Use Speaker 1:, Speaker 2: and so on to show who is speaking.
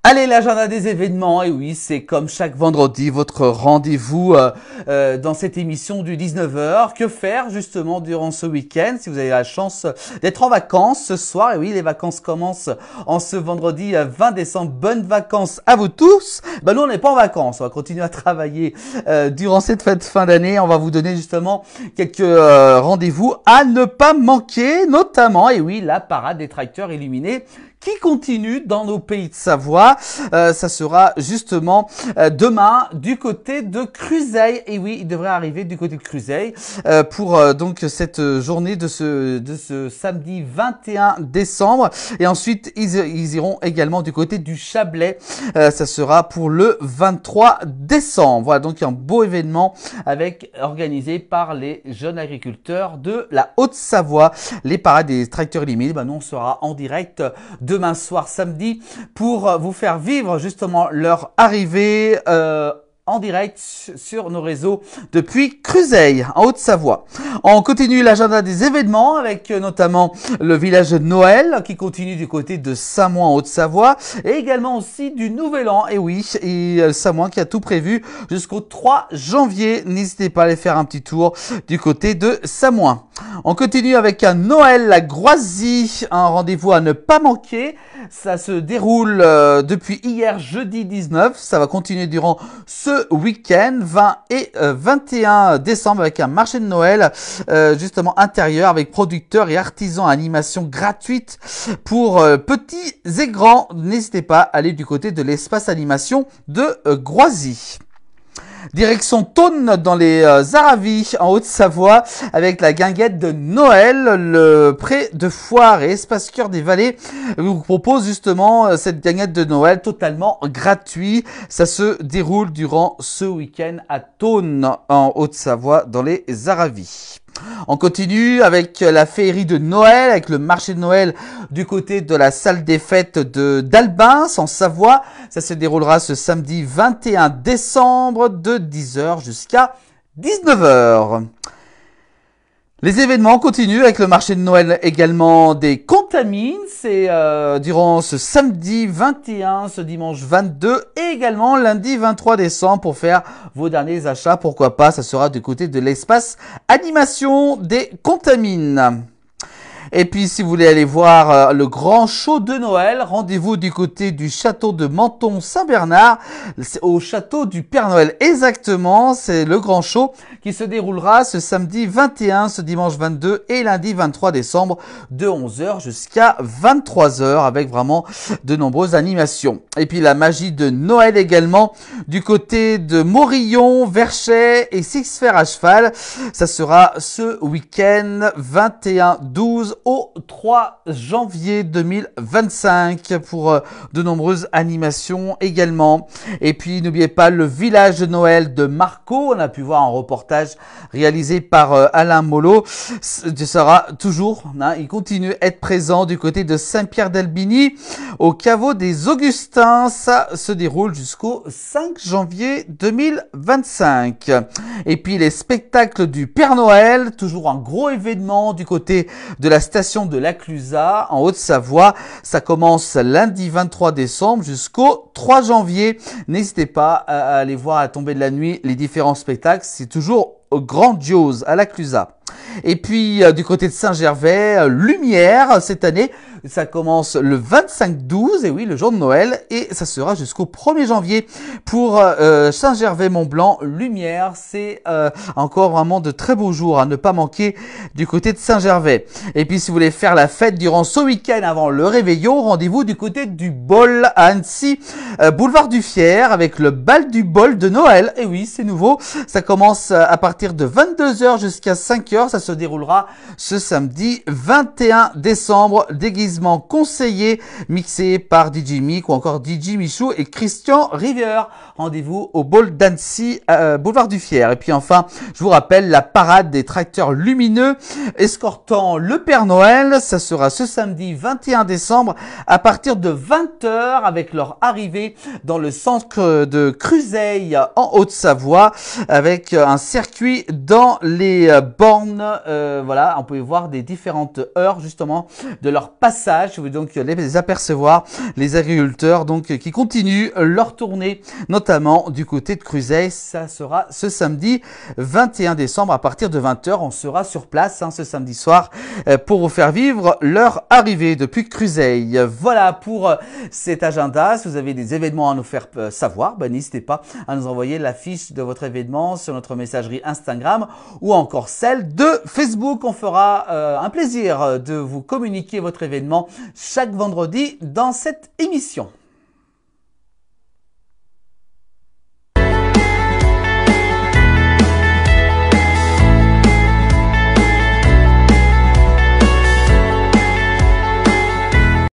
Speaker 1: Allez, l'agenda des événements, et oui, c'est comme chaque vendredi, votre rendez-vous dans cette émission du 19h. Que faire justement durant ce week-end si vous avez la chance d'être en vacances ce soir? Et oui, les vacances commencent en ce vendredi 20 décembre. Bonnes vacances à vous tous. Nous, on n'est pas en vacances, on va continuer à travailler durant cette fête fin d'année. On va vous donner justement quelques rendez-vous à ne pas manquer, notamment, et oui, la parade des tracteurs illuminés qui continue dans nos pays de Savoie. Ça sera justement demain du côté de Cruseilles. Et oui, il devrait arriver du côté de Cruseilles pour donc cette journée de ce samedi 21 décembre. Et ensuite, ils iront également du côté du Chablais. Ça sera pour le 23 décembre. Voilà, donc un beau événement organisé par les jeunes agriculteurs de la Haute-Savoie. Les parades des tracteurs illuminés, nous on sera en direct demain soir samedi pour vous faire vivre justement leur arrivée en direct sur nos réseaux depuis Cruseilles, en Haute-Savoie. On continue l'agenda des événements avec notamment le village de Noël qui continue du côté de Samoin en Haute-Savoie et également aussi du Nouvel An. Et oui, et Samoin qui a tout prévu jusqu'au 3 janvier. N'hésitez pas à aller faire un petit tour du côté de Samoin. On continue avec un Noël à Groisy, un rendez-vous à ne pas manquer. Ça se déroule depuis hier jeudi 19. Ça va continuer durant ce week-end 20 et 21 décembre avec un marché de Noël justement intérieur avec producteurs et artisans, animation gratuite pour petits et grands. N'hésitez pas à aller du côté de l'espace animation de Groisy. Direction Thônes dans les Aravis en Haute-Savoie avec la guinguette de Noël. Le pré de foire et espace cœur des vallées vous propose justement cette guinguette de Noël totalement gratuit. Ça se déroule durant ce week-end à Thônes en Haute-Savoie dans les Aravis. On continue avec la féerie de Noël, avec le marché de Noël du côté de la salle des fêtes d'Albins en Savoie. Ça se déroulera ce samedi 21 décembre de 10h jusqu'à 19h. Les événements continuent avec le marché de Noël également des Contamines. C'est durant ce samedi 21, ce dimanche 22 et également lundi 23 décembre pour faire vos derniers achats. Pourquoi pas, ça sera du côté de l'espace animation des Contamines. Et puis, si vous voulez aller voir le grand show de Noël, rendez-vous du côté du château de Menton-Saint-Bernard, au château du Père Noël. Exactement, c'est le grand show qui se déroulera ce samedi 21, ce dimanche 22 et lundi 23 décembre de 11h jusqu'à 23h avec vraiment de nombreuses animations. Et puis, la magie de Noël également du côté de Morillon, Verchet et Six Fers à cheval. Ça sera ce week-end 21-12 au 3 janvier 2025 pour de nombreuses animations également. Et puis n'oubliez pas le village de Noël de Marco. On a pu voir un reportage réalisé par Alain Mollo. Ce sera toujours, il continue à être présent du côté de Saint-Pierre-d'Albigny au caveau des Augustins. Ça se déroule jusqu'au 5 janvier 2025. Et puis les spectacles du Père Noël, toujours un gros événement du côté de la station de la Clusaz en Haute-Savoie. Ça commence lundi 23 décembre jusqu'au 3 janvier. N'hésitez pas à aller voir à la tombée de la nuit les différents spectacles. C'est toujours grandiose à la Clusaz. Et puis du côté de Saint-Gervais, Lumière cette année, ça commence le 25-12, et oui, le jour de Noël, et ça sera jusqu'au 1er janvier pour Saint-Gervais-Mont-Blanc. Lumière, c'est encore vraiment de très beaux jours à ne pas manquer du côté de Saint-Gervais. Et puis si vous voulez faire la fête durant ce week-end avant le réveillon, rendez-vous du côté du Bol à Annecy, boulevard du Fier, avec le bal du Bol de Noël. Et oui, c'est nouveau, ça commence à partir de 22h jusqu'à 5h. Ça se déroulera ce samedi 21 décembre. Déguisement conseillé, mixé par DJ Mick ou encore DJ Michou et Christian River. Rendez-vous au Bol d'Annecy, boulevard du Fier. Et puis enfin, je vous rappelle la parade des tracteurs lumineux escortant le Père Noël. Ça sera ce samedi 21 décembre à partir de 20h avec leur arrivée dans le centre de Cruseilles en Haute-Savoie avec un circuit dans les bornes voilà, on peut voir des différentes heures justement de leur passage. Vous pouvez donc les apercevoir, les agriculteurs donc qui continuent leur tournée, notamment du côté de Cruzeil. Ça sera ce samedi 21 décembre à partir de 20h. On sera sur place ce samedi soir pour vous faire vivre leur arrivée depuis Cruzeil. Voilà pour cet agenda. Si vous avez des événements à nous faire savoir, n'hésitez pas à nous envoyer l'affiche de votre événement sur notre messagerie Instagram ou encore celle de Facebook. On fera un plaisir de vous communiquer votre événement chaque vendredi dans cette émission.